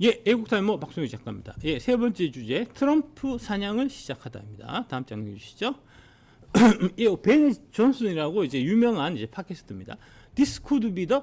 예, 애국탈모 박수미 작가입니다. 예, 세 번째 주제 트럼프 사냥을 시작하다입니다. 다음 장 읽어주시죠. 예, 베니 존슨이라고 이제 유명한 이제 팟캐스트입니다. This could be the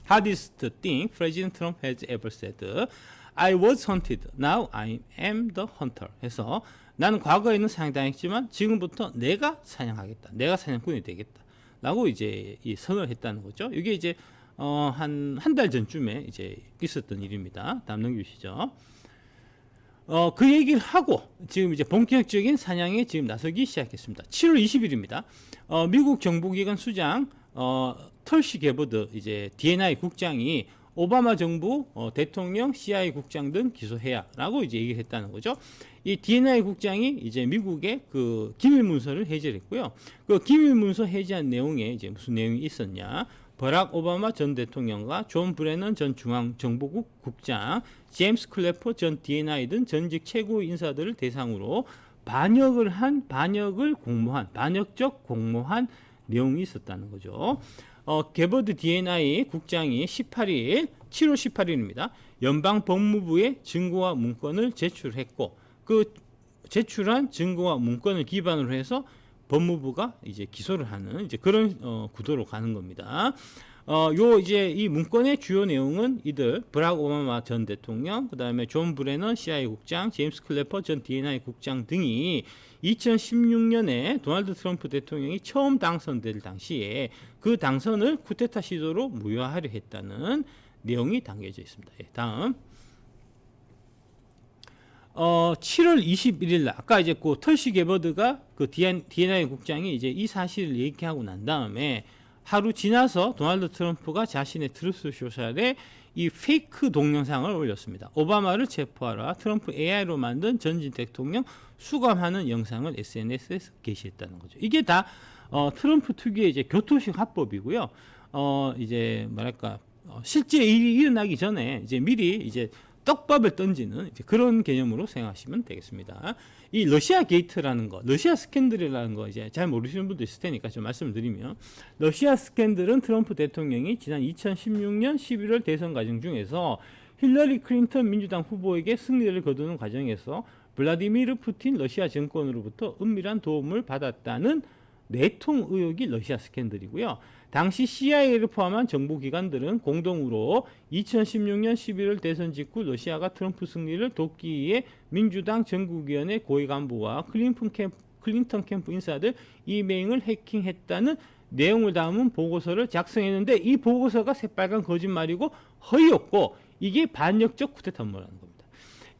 hardest thing President Trump has ever said. I was hunted. Now I am the hunter. 해서 나는 과거에는 사냥당했지만 지금부터 내가 사냥하겠다. 내가 사냥꾼이 되겠다. 라고 이제 이 선언을 했다는 거죠. 이게 이제 한 달 전쯤에 이제 있었던 일입니다. 다음 넘겨주시죠. 그 얘기를 하고 지금 이제 본격적인 사냥에 지금 나서기 시작했습니다. 7월 20일입니다. 미국 정보기관 수장 털시 게버드 이제 DNI 국장이 오바마 정부 대통령, CIA 국장 등 기소해야라고 이제 얘기를 했다는 거죠. 이 DNI 국장이 이제 미국의 그 기밀 문서를 해제를 했고요. 그 기밀 문서 해제한 내용에 이제 무슨 내용이 있었냐? 버락 오바마 전 대통령과 존 브레넌 전 중앙정보국 국장, 제임스 클래퍼 전 DNI 등 전직 최고 인사들을 대상으로 반역적 공모한 내용이 있었다는 거죠. 게버드 DNI 국장이 7월 18일입니다. 연방 법무부에 증거와 문건을 제출했고, 그 제출한 증거와 문건을 기반으로 해서 법무부가 이제 기소를 하는 이제 그런 구도로 가는 겁니다. 요 이제 이 문건의 주요 내용은 이들 버락 오바마 전 대통령, 그다음에 존 브레넌 CIA 국장, 제임스 클래퍼 전 DNI 국장 등이 2016년에 도널드 트럼프 대통령이 처음 당선될 당시에 그 당선을 쿠데타 시도로 무효화하려 했다는 내용이 담겨져 있습니다. 예, 다음 7월 21일 날 아까 이제 그 털시 게버드가 그 DNI 국장이 이제 이 사실을 얘기하고 난 다음에 하루 지나서 도널드 트럼프가 자신의 트루스 소셜에 이 페이크 동영상을 올렸습니다. 오바마를 체포하라. 트럼프 AI로 만든 전직 대통령 수감하는 영상을 SNS에서 게시했다는 거죠. 이게 다 트럼프 특유의 이제 교토식 화법이고요. 이제 뭐랄까 실제 일이 일어나기 전에 이제 미리 이제 떡밥을 던지는 이제 그런 개념으로 생각하시면 되겠습니다. 이 러시아 게이트라는 거, 러시아 스캔들이라는 거 이제 잘 모르시는 분도 있을 테니까 좀 말씀을 드리면, 러시아 스캔들은 트럼프 대통령이 지난 2016년 11월 대선 과정 중에서 힐러리 클린턴 민주당 후보에게 승리를 거두는 과정에서 블라디미르 푸틴 러시아 정권으로부터 은밀한 도움을 받았다는 내통 의혹이 러시아 스캔들이고요. 당시 CIA를 포함한 정보기관들은 공동으로 2016년 11월 대선 직후 러시아가 트럼프 승리를 돕기 위해 민주당 전국위원회 고위 간부와 클린턴 캠프 인사들 이메일을 해킹했다는 내용을 담은 보고서를 작성했는데, 이 보고서가 새빨간 거짓말이고 허위였고 이게 반역적 쿠데타 음모라는 겁니다.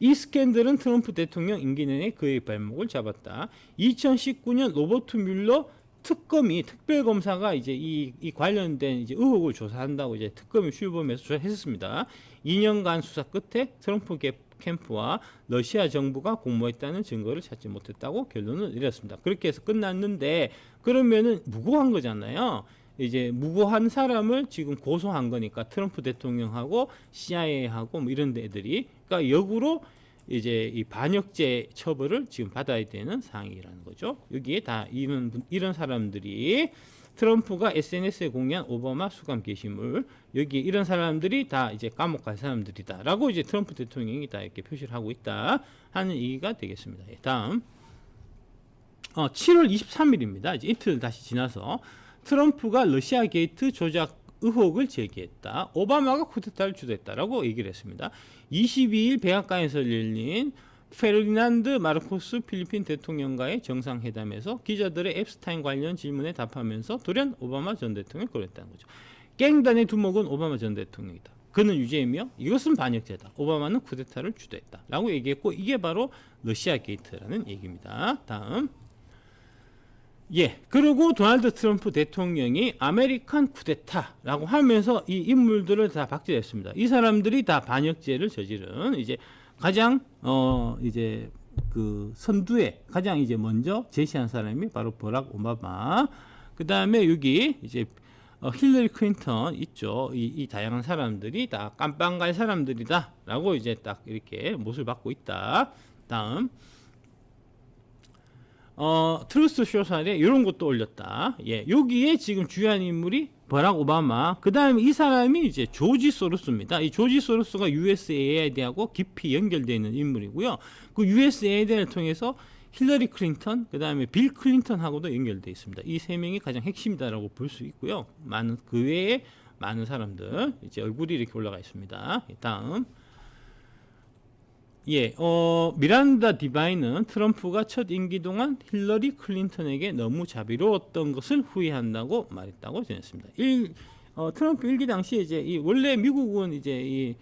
이 스캔들은 트럼프 대통령 임기 내내 그의 발목을 잡았다. 2019년 로버트 뮬러 특별검사가 이제 이 관련된 이제 의혹을 조사한다고 이제 특검이 출범해서 조사했습니다. 2년간 수사 끝에 트럼프 캠프와 러시아 정부가 공모했다는 증거를 찾지 못했다고 결론을 내렸습니다. 그렇게 해서 끝났는데, 그러면은 무고한 거잖아요. 이제 무고한 사람을 지금 고소한 거니까 트럼프 대통령하고 CIA하고 뭐 이런 데들이, 그러니까 역으로 이제 이 반역죄 처벌을 지금 받아야 되는 상황이라는 거죠. 여기에 다 이런 사람들이 트럼프가 SNS에 공개한 오바마 수감 게시물, 여기 이런 사람들이 다 이제 감옥 갈 사람들이다라고 이제 트럼프 대통령이 다 이렇게 표시를 하고 있다 하는 얘기가 되겠습니다. 다음 7월 23일입니다. 이제 이틀 다시 지나서 트럼프가 러시아 게이트 조작 의혹을 제기했다. 오바마가 쿠데타를 주도했다라고 얘기를 했습니다. 22일 백악관에서 열린 페르디난드 마르코스 필리핀 대통령과의 정상회담에서 기자들의 앱스타인 관련 질문에 답하면서 돌연 오바마 전 대통령을 거론했다는 거죠. 깽단의 두목은 오바마 전 대통령이다. 그는 유죄이며 이것은 반역죄다. 오바마는 쿠데타를 주도했다라고 얘기했고, 이게 바로 러시아 게이트라는 얘기입니다. 다음. 예, 그리고 도널드 트럼프 대통령이 아메리칸 쿠데타라고 하면서 이 인물들을 다 박제했습니다. 이 사람들이 다 반역죄를 저지른 이제 가장 이제 그 선두에 가장 이제 먼저 제시한 사람이 바로 버락 오바마. 그 다음에 여기 이제 힐러리 클린턴 있죠. 이 다양한 사람들이 다 깜빵 갈 사람들이다라고 이제 딱 이렇게 못을 받고 있다. 다음. 트루스 소셜에 이런 것도 올렸다. 예, 여기에 지금 주요한 인물이 버락 오바마, 그 다음에 이 사람이 이제 조지 소로스입니다. 이 조지 소로스가 USAID하고 깊이 연결되어 있는 인물이고요. 그 USAID를 통해서 힐러리 클린턴, 그 다음에 빌 클린턴하고도 연결되어 있습니다. 이 세 명이 가장 핵심이다라고 볼 수 있고요. 많은 그 외에 많은 사람들 이제 얼굴이 이렇게 올라가 있습니다. 다음. 미란다 디바인은 트럼프가 첫 임기 동안 힐러리 클린턴에게 너무 자비로웠던 것을 후회한다고 말했다고 전했습니다. 트럼프 일기 당시에 이제 원래 미국은 이제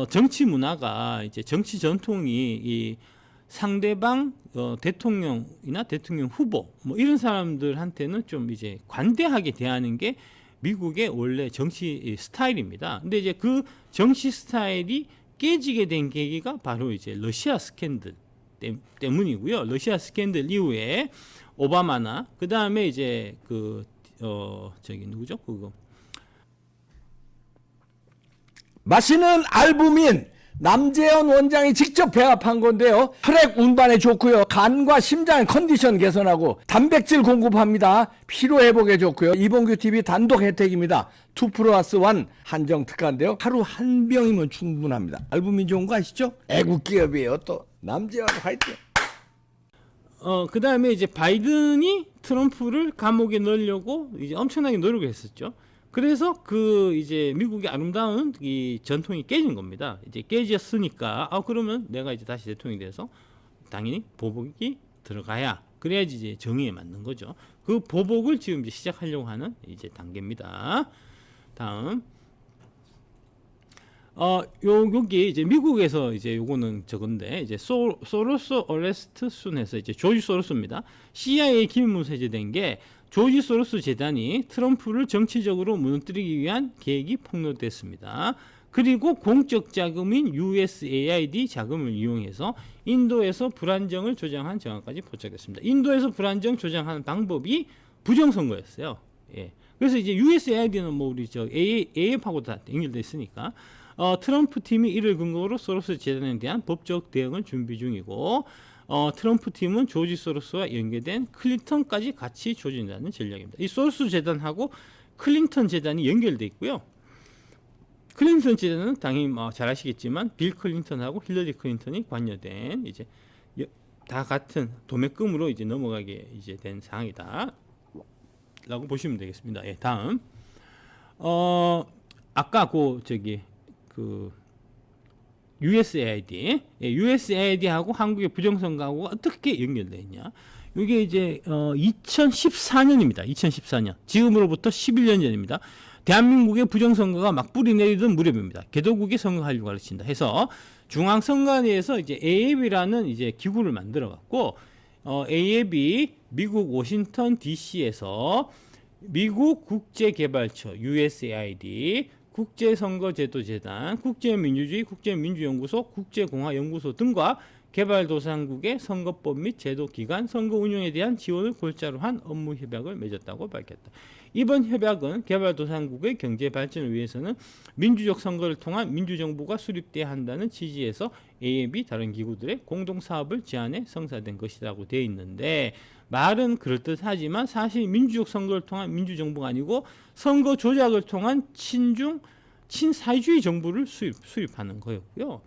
정치 문화가 이제 정치 전통이 이 상대방 대통령이나 대통령 후보 뭐 이런 사람들한테는 좀 이제 관대하게 대하는 게 미국의 원래 정치 스타일입니다. 근데 이제 그 정치 스타일이 깨지게 된 계기가 바로 이제 러시아 스캔들 때문이고요. 러시아 스캔들 이후에 오바마나 그 다음에 이제 누구죠? 마시는 알부민 남재현 원장이 직접 배합한 건데요. 혈액 운반에 좋고요. 간과 심장 컨디션 개선하고 단백질 공급합니다. 피로 회복에 좋고요. 이봉규 TV 단독 혜택입니다. 2+1 한정 특가인데요. 하루 한 병이면 충분합니다. 알부민 좋은 거 아시죠? 애국 기업이에요. 또 남재현 화이팅. 그 다음에 이제 바이든이 트럼프를 감옥에 넣으려고 이제 엄청나게 노력을 했었죠. 그래서 이제 미국의 아름다운 이 전통이 깨진 겁니다. 이제 깨졌으니까 그러면 내가 이제 다시 대통령이 돼서 당연히 보복이 들어가야 그래야지 이제 정의에 맞는 거죠. 그 보복을 지금 이제 시작하려고 하는 이제 단계입니다. 다음. 여기 이제 미국에서 이제 요거는 저건데 이제 소로스 어레스트 순에서 이제 조지 소로스입니다. CIA 기밀문서 해제된 게 조지 소로스 재단이 트럼프를 정치적으로 무너뜨리기 위한 계획이 폭로됐습니다. 그리고 공적 자금인 USAID 자금을 이용해서 인도에서 불안정을 조장한 정황까지 포착됐습니다. 인도에서 불안정 조장하는 방법이 부정선거였어요. 예. 그래서 이제 USAID는 뭐 우리 AF하고 다 연결돼 있으니까 트럼프 팀이 이를 근거로 소로스 재단에 대한 법적 대응을 준비 중이고 트럼프 팀은 조지 소로스와 연계된 클린턴까지 같이 조진다는 전략입니다. 이 소로스 재단하고 클린턴 재단이 연결돼 있고요. 클린턴 재단은 당연히 잘 아시겠지만 빌 클린턴하고 힐러리 클린턴이 관여된 이제 다 같은 도매금으로 이제 넘어가게 이제 된 상황이다. 라고 보시면 되겠습니다. 예, 다음. 아까 USAID, USAID하고 한국의 부정선거하고 어떻게 연결되어 있냐? 이게 이제 2014년입니다. 2014년. 지금으로부터 11년 전입니다. 대한민국의 부정선거가 막 뿌리 내리던 무렵입니다. 개도국이 선거하려고 가르친다 해서 중앙선관위에서 이제 AAB라는 이제 기구를 만들어 갖고 AAB 미국 워싱턴 DC에서 미국 국제개발처 USAID 국제선거제도재단, 국제민주주의 국제민주연구소, 국제공화연구소 등과 개발도상국의 선거법 및 제도기관, 선거 운영에 대한 지원을 골자로 한 업무 협약을 맺었다고 밝혔다. 이번 협약은 개발도상국의 경제 발전을 위해서는 민주적 선거를 통한 민주정부가 수립돼야 한다는 취지에서 AAB 다른 기구들의 공동사업을 제안해 성사된 것이라고 되어 있는데 말은 그럴듯하지만 사실 민주적 선거를 통한 민주정부가 아니고 선거 조작을 통한 친사회주의 정부를 수립하는 거였고요.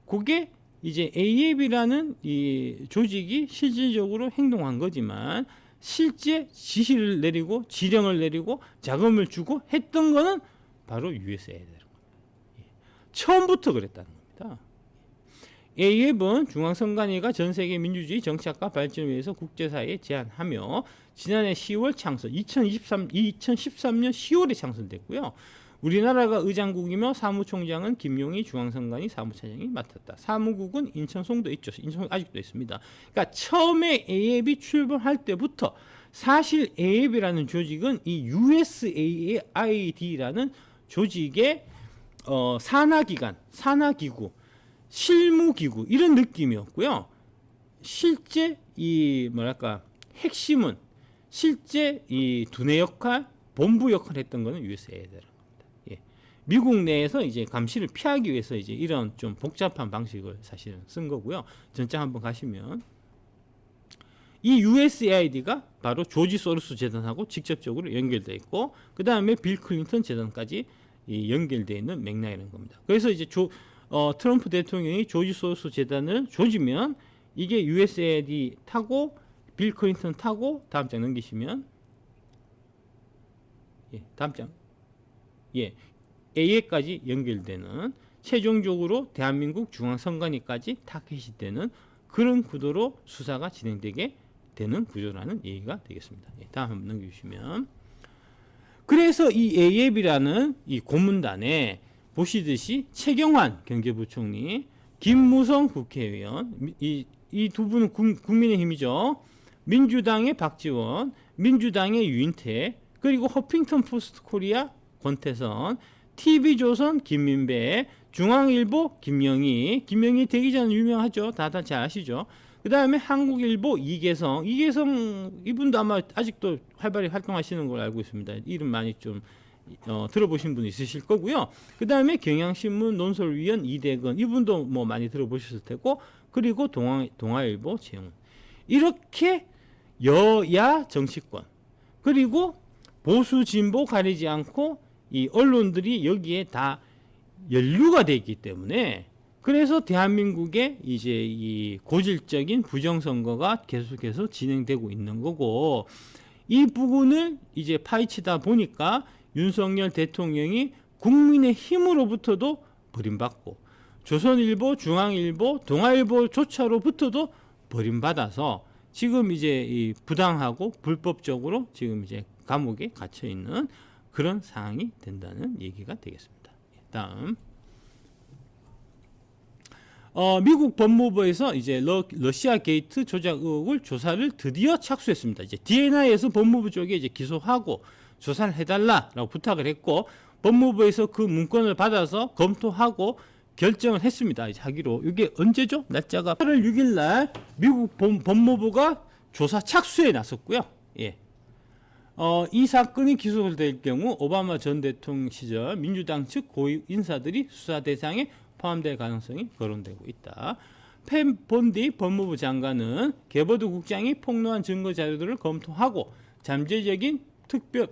그게 이제 AAB라는 이 조직이 실질적으로 행동한 거지만 실제 지시를 내리고 지령을 내리고 자금을 주고 했던 거는 바로 USAID라는 겁니다. 처음부터 그랬다는 겁니다. AF은 중앙선관위가 전세계 민주주의 정착과 발전을 위해서 국제사회에 제안하며 지난해 10월 창설, 2013년 10월에 창설됐고요. 우리나라가 의장국이며 사무총장은 김용희 중앙선관위 사무차장이 맡았다. 사무국은 인천 송도에 있죠. 인천 아직도 있습니다. 그러니까 처음에 AF이 출범할 때부터 사실 AF이라는 조직은 이 USAID라는 조직의 산하기관, 산하기구, 실무기구 이런 느낌이었고요. 실제 핵심은 실제 이 두뇌 역할, 본부 역할을 했던 거는 USAID라는 겁니다. 예. 미국 내에서 이제 감시를 피하기 위해서 이제 이런 좀 복잡한 방식을 사실은 쓴 거고요. 전장 한번 가시면 이 USAID가 바로 조지 소로스 재단하고 직접적으로 연결돼 있고 그 다음에 빌 클린턴 재단까지 연결되어 있는 맥락이라는 겁니다. 그래서 이제 트럼프 대통령이 조지 소로스 재단을 조지면 이게 USAID 타고 빌 클린턴 타고 다음 장 넘기시면 다음 장 A에까지 연결되는 최종적으로 대한민국 중앙선관위까지 타켓이 되는 그런 구도로 수사가 진행되게 되는 구조라는 얘기가 되겠습니다. 다음 한번 넘겨주시면 그래서 이 AF이라는 이 고문단에 보시듯이 최경환 경제부총리, 김무성 국회의원 이 두 분은 국민의힘이죠. 민주당의 박지원, 민주당의 유인태, 그리고 허핑턴 포스트 코리아 권태선, TV조선 김민배, 중앙일보 김영희 되기 전 유명하죠. 다들 잘 아시죠. 그 다음에 한국일보 이계성 이분도 아마 아직도 활발히 활동하시는 걸 알고 있습니다. 이름 많이 좀 들어보신 분 있으실 거고요. 그 다음에 경향신문 논설위원 이대건 이분도 뭐 많이 들어보셨을 테고, 그리고 동아일보 최영훈, 이렇게 여야 정치권 그리고 보수 진보 가리지 않고 이 언론들이 여기에 다 연루가 돼 있기 때문에 그래서 대한민국의 이제 이 고질적인 부정선거가 계속해서 진행되고 있는 거고, 이 부분을 이제 파헤치다 보니까 윤석열 대통령이 국민의 힘으로부터도 버림받고 조선일보, 중앙일보, 동아일보조차로부터도 버림받아서 지금 이제 이 부당하고 불법적으로 지금 이제 감옥에 갇혀 있는 그런 상황이 된다는 얘기가 되겠습니다. 다음. 미국 법무부에서 이제 러시아 게이트 조작 의혹을 조사를 드디어 착수했습니다. 이제 DNI에서 법무부 쪽에 이제 기소하고 조사를 해달라라고 부탁을 했고, 법무부에서 그 문건을 받아서 검토하고 결정을 했습니다. 이제 하기로. 이게 언제죠? 날짜가 8월 6일 날 미국 법무부가 조사 착수에 나섰고요. 이 사건이 기소될 경우 오바마 전 대통령 시절 민주당 측 고위 인사들이 수사 대상에 포함될 가능성이 거론되고 있다. 펜 본디 법무부 장관은 게버드 국장이 폭로한 증거 자료들을 검토하고 잠재적인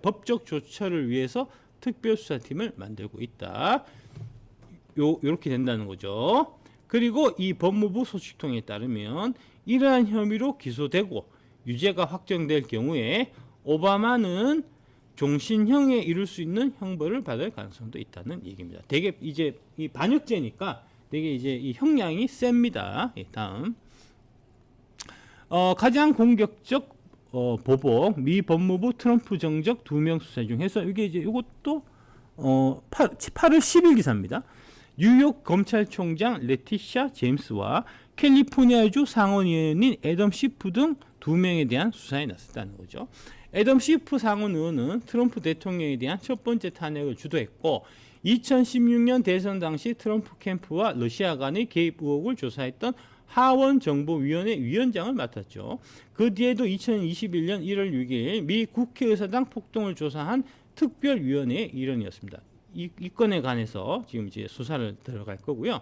법적 조처를 위해서 특별수사팀을 만들고 있다. 요렇게 된다는 거죠. 그리고 이 법무부 소식통에 따르면 이러한 혐의로 기소되고 유죄가 확정될 경우에 오바마는 종신형에 이를 수 있는 형벌을 받을 가능성도 있다는 얘기입니다. 되게 이제 이 반역죄니까 되게 이제 이 형량이 셉니다. 다음. 가장 공격적 보복 미 법무부 트럼프 정적 2명 수사 중에서 이게 이제 이것도 8월 10일 기사입니다. 뉴욕 검찰총장 레티샤 제임스와 캘리포니아주 상원의원인 애덤 시프 등 2명에 대한 수사에 나섰다는 거죠. 애덤 시프 상원의원은 트럼프 대통령에 대한 첫 번째 탄핵을 주도했고 2016년 대선 당시 트럼프 캠프와 러시아 간의 개입 의혹을 조사했던 하원정보위원회 위원장을 맡았죠. 그 뒤에도 2021년 1월 6일 미 국회의사당 폭동을 조사한 특별위원회의 일원이었습니다. 이 건에 관해서 지금 이제 수사를 들어갈 거고요.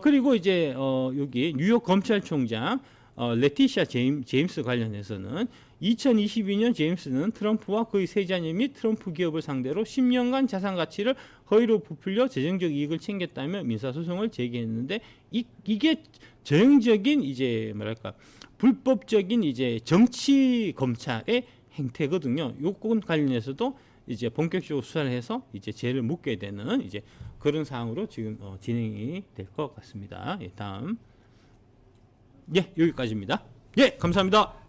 그리고 이제 여기 뉴욕 검찰총장 레티샤 제임스 관련해서는 2022년 제임스는 트럼프와 그의 세 자녀 및 트럼프 기업을 상대로 10년간 자산 가치를 허위로 부풀려 재정적 이익을 챙겼다며 민사소송을 제기했는데 이게 전형적인 이제 뭐랄까 불법적인 이제 정치 검찰의 행태거든요. 요건 관련해서도 이제 본격적으로 수사를 해서 이제 죄를 묻게 되는 이제 그런 상황으로 지금 진행이 될 것 같습니다. 다음. 여기까지입니다. 감사합니다.